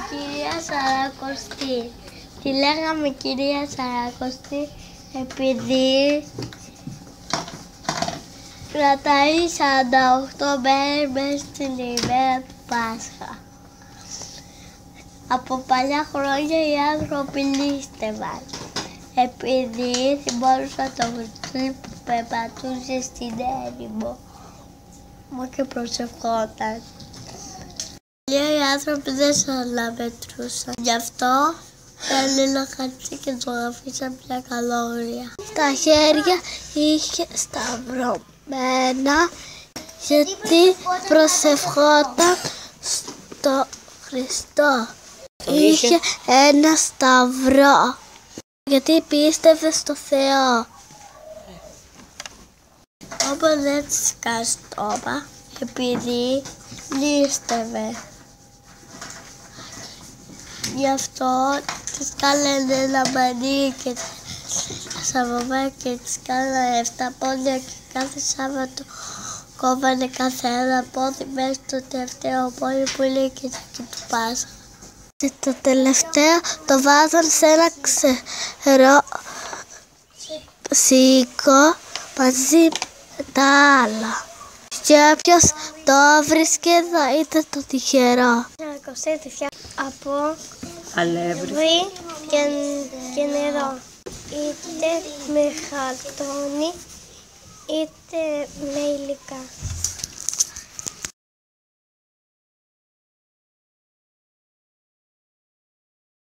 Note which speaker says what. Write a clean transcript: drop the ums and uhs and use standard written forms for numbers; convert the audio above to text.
Speaker 1: κυρία Σαρακοστή. Τη λέγαμε κυρία Σαρακοστή επειδή κρατάει 48 μέρες μέσα στην ημέρα του Πάσχα. Από παλιά χρόνια οι άνθρωποι λύστευαν επειδή θυμόντουσαν το Χριστό που περπατούσε στην έρημο και προσευχόταν. Οι άνθρωποι δεν σαν να μετρούσαν. Γι' αυτό έλεινα χαρτί και ζωγραφίσαν μια καλόγρια. Τα χέρια είχε σταυρωμένα γιατί προσευχόταν στο Χριστό. Είχε ένα σταυρό γιατί πίστευε στο Θεό. Όμως δεν της κάνει στόμα επειδή λύστευε. Γι' αυτό της κάνανε ένα μανίκι και της κάνανε 7 πόδια και κάθε Σάββατο κόβανε κάθε ένα πόδι μέσα στο τελευταίο πόδι που είναι και του Πάσχα. Και το τελευταίο το βάζαν σε ένα ξερό σίκο μαζί με τα άλλα. Και όποιος το βρίσκε θα ήταν το τυχερό. Από αλεύρι και νερό. Είτε με χαρτόνι είτε με υλικά.